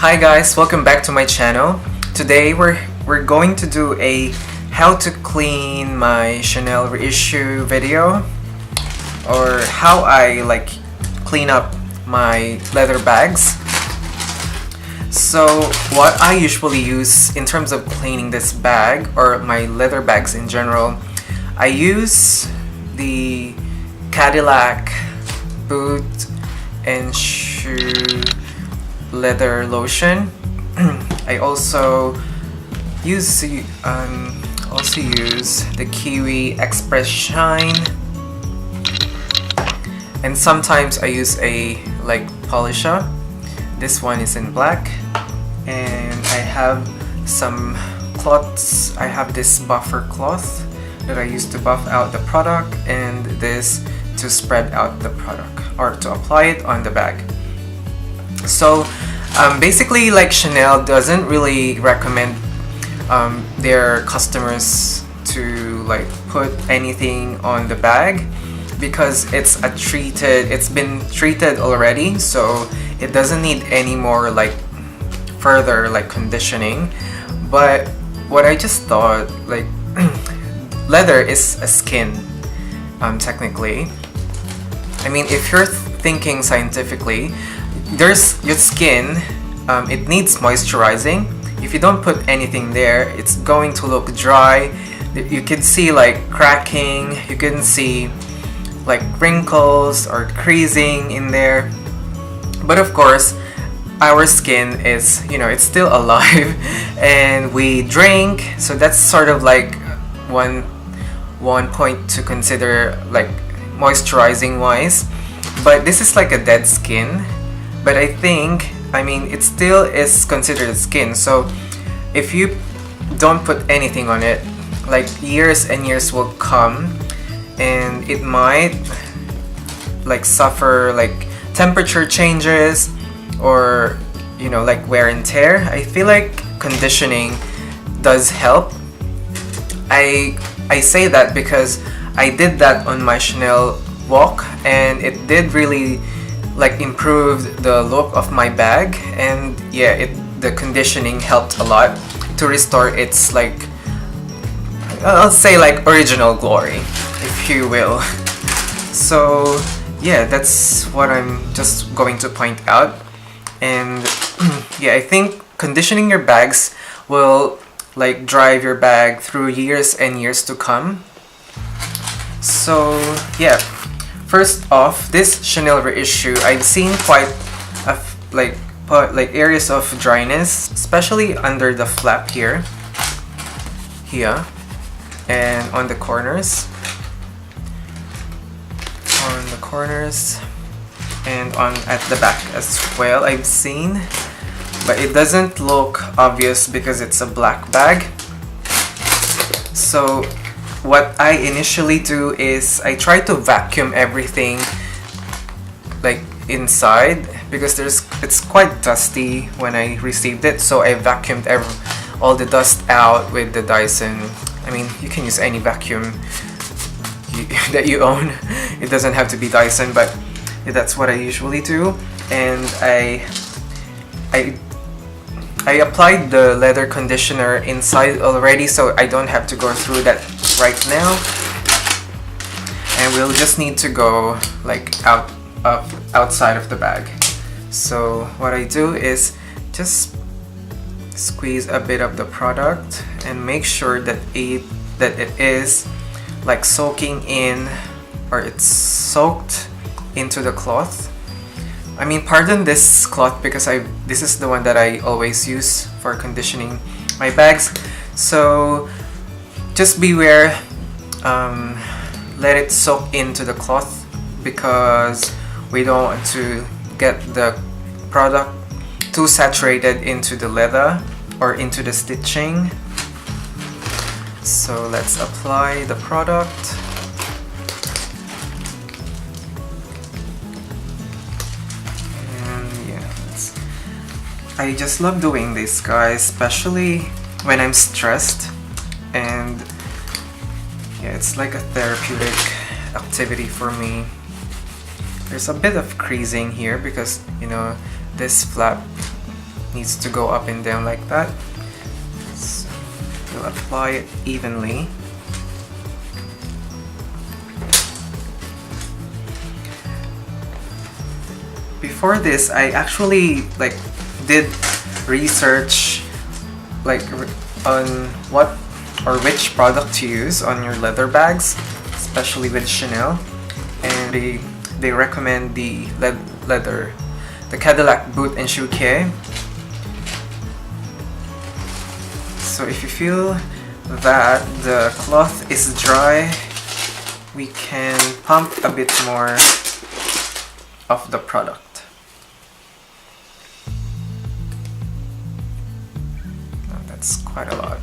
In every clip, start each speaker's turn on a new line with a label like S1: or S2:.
S1: Hi guys, welcome back to my channel. Today we're going to do a how to clean my Chanel reissue video, or how I clean up my leather bags. So what I usually use in terms of cleaning this bag or my leather bags in general, I use the Cadillac boot and shoe leather lotion. I also use the Kiwi Express Shine, and sometimes I use a polisher. This one is in black, and I have some cloths. I have this buffer cloth that I use to buff out the product, and this to spread out the product or to apply it on the bag. So basically, Chanel doesn't really recommend their customers to put anything on the bag, because it's been treated already, so it doesn't need any more further conditioning. But what I just thought, leather is a skin, technically. I mean, if you're thinking scientifically, there's your skin, it needs moisturizing. If you don't put anything there, it's going to look dry. You can see cracking, you can see wrinkles or creasing in there. But of course, our skin is, it's still alive, and we drink, so that's sort of one point to consider, moisturizing wise. But this is a dead skin. But I mean, it still is considered skin. So if you don't put anything on it, years and years will come, and it might suffer temperature changes, or wear and tear. I feel conditioning does help. I say that because I did that on my Chanel walk, and it did really improve the look of my bag. And yeah, the conditioning helped a lot to restore its I'll say original glory, if you will. So yeah, that's what I'm just going to point out. And yeah, I think conditioning your bags will drive your bag through years and years to come. So yeah, first off, this Chanel reissue, I've seen quite areas of dryness, especially under the flap here, and on the corners, and at the back as well. I've seen, but it doesn't look obvious because it's a black bag. So what I initially do is I try to vacuum everything inside, because it's quite dusty when I received it. So I vacuumed all the dust out with the Dyson. I mean, you can use any vacuum that you own. It doesn't have to be Dyson, but that's what I usually do. And I applied the leather conditioner inside already, so I don't have to go through that right now. And we'll just need to go outside of the bag. So what I do is just squeeze a bit of the product and make sure that it is soaking in, or it's soaked into the cloth. I mean, pardon this cloth, because this is the one that I always use for conditioning my bags. So just beware, let it soak into the cloth, because we don't want to get the product too saturated into the leather or into the stitching. So let's apply the product. I just love doing this, guys, especially when I'm stressed. And yeah, it's like a therapeutic activity for me. There's a bit of creasing here because, this flap needs to go up and down like that. So we'll apply it evenly. Before this, I actually like did research like on what or which product to use on your leather bags, especially with Chanel, and they recommend the Cadillac Boot and Shoe Care. So if you feel that the cloth is dry, we can pump a bit more of the product. That's quite a lot.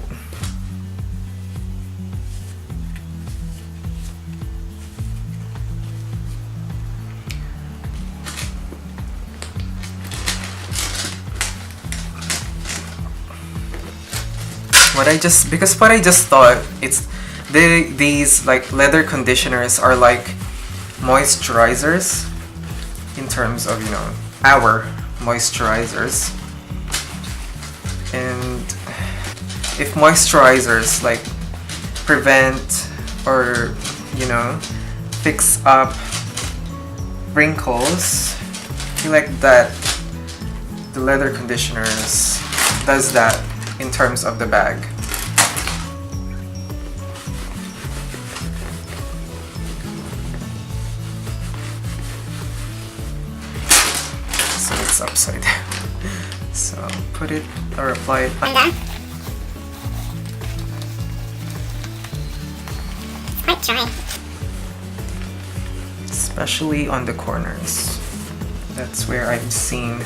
S1: What I just thought, it's these like leather conditioners are like moisturizers in terms of, you know, our moisturizers. And if moisturizers like prevent or, you know, fix up wrinkles, I feel like that the leather conditioners does that in terms of the bag. So it's upside down. So put it or apply it on.
S2: Quite dry.
S1: Especially on the corners. That's where I've seen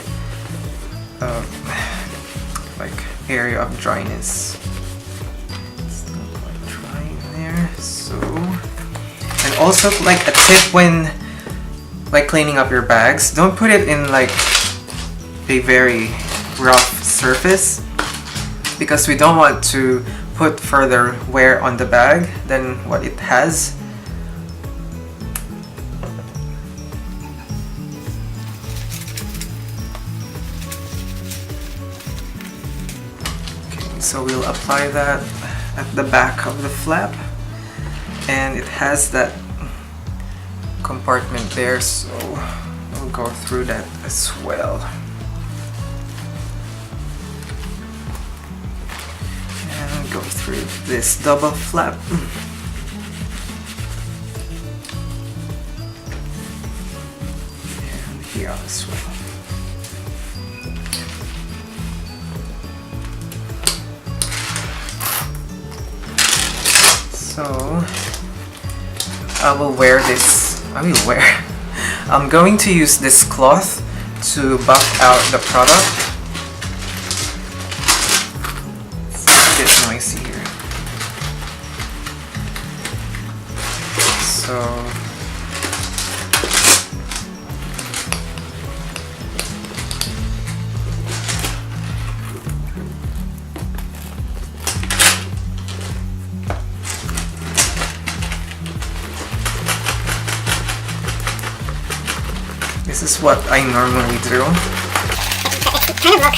S1: like area of dryness. It's not quite dry in there. So, and also like a tip when like cleaning up your bags, don't put it in like a very rough surface, because we don't want to put further wear on the bag than what it has. Okay, so we'll apply that at the back of the flap, and it has that compartment there, so we'll go through that as well. And go through this double flap. And here as well. So I will wear this. I'm going to use this cloth to buff out the product. It's a bit noisy here. So this is what I normally do.
S2: Kind of look.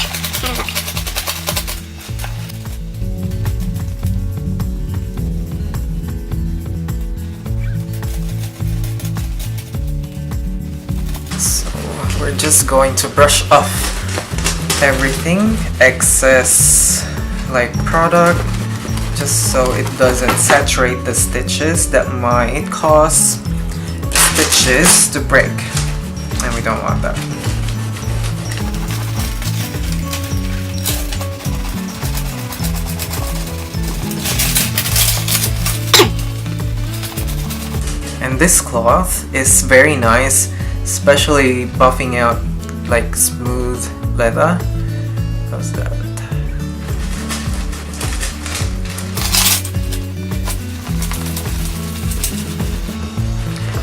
S1: So we're just going to brush off everything, excess like product, just so it doesn't saturate the stitches that might cause the stitches to break. And we don't want that. And this cloth is very nice, especially buffing out like smooth leather. How's that?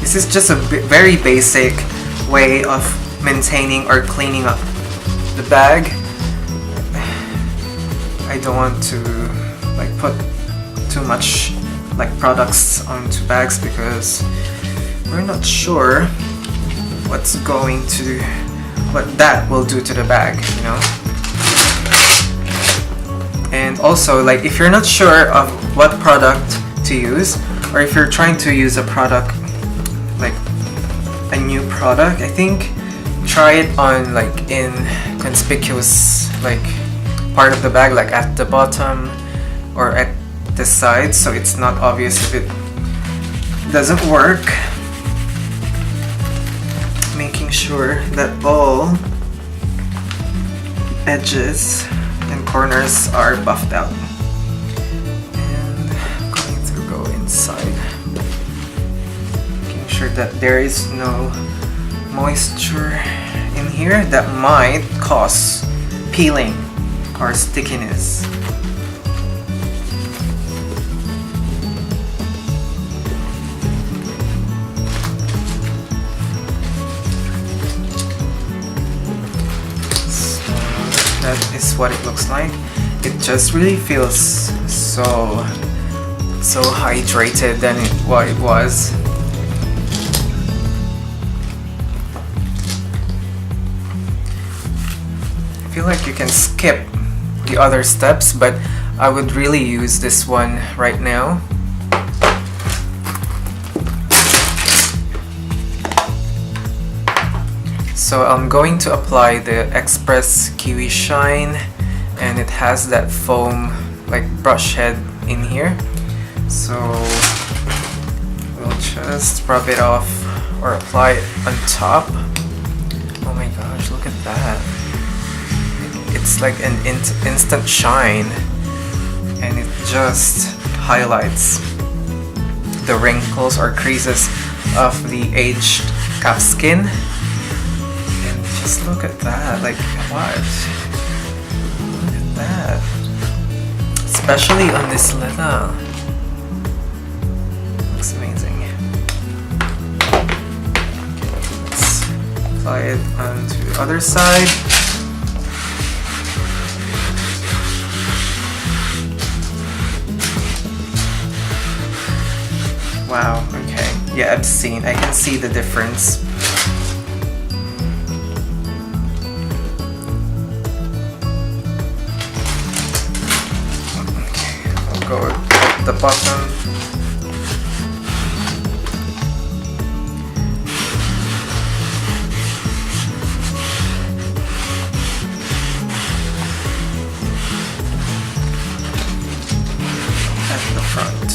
S1: This is just a very basic way of maintaining or cleaning up the bag. I don't want to like put too much like products onto bags because we're not sure what that will do to the bag, you know. And also, like, if you're not sure of what product to use, or if you're trying to use a product, like a new product, I think try it on like in conspicuous like part of the bag, like at the bottom or at the side, so it's not obvious if it doesn't work. Making sure that all edges and corners are buffed out. And go inside. Making sure that there is no moisture in here that might cause peeling or stickiness. That is what it looks like. It just really feels so hydrated than what it was. I feel like you can skip the other steps, but I would really use this one right now. So I'm going to apply the Express Kiwi Shine, and it has that foam like brush head in here. So we'll just rub it off or apply it on top. Oh my gosh, look at that. It's like an instant shine, and it just highlights the wrinkles or creases of the aged calf skin. Just look at that, like what? Look at that. Especially on this leather. Looks amazing. Let's apply it onto the other side. Wow, okay. Yeah, I can see the difference. Go at the bottom. At the front.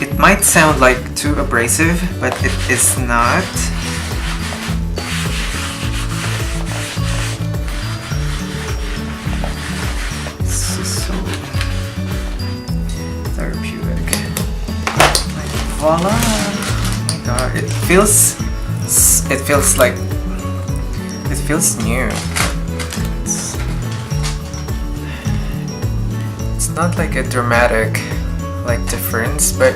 S1: It might sound like too abrasive, but it is not. This is so therapeutic. Like, voila! Oh my god, it feels new. It's not like a dramatic difference, but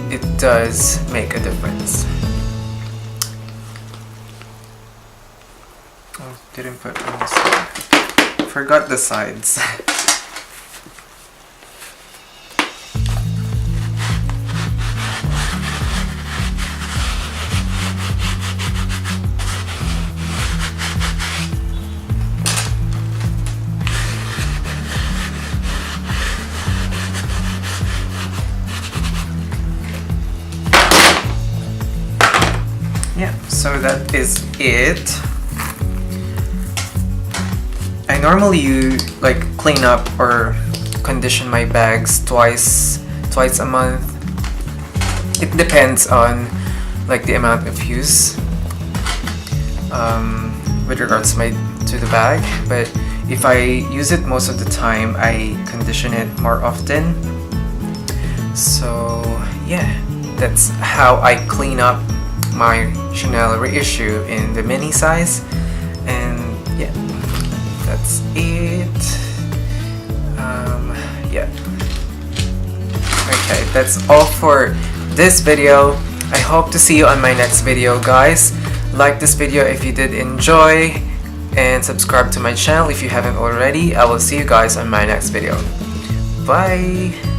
S1: it does make a difference. Oh, didn't put on the side. Forgot the sides. Yeah, so that is it. I normally clean up or condition my bags twice a month. It depends on the amount of use with regards to the bag, but if I use it most of the time, I condition it more often. So yeah, that's how I clean up my Chanel reissue in the mini size. And yeah, that's it. Yeah, Okay, that's all for this video. I hope to see you on my next video, guys. Like this video if you did enjoy, and subscribe to my channel if you haven't already. I will see you guys on my next video. Bye!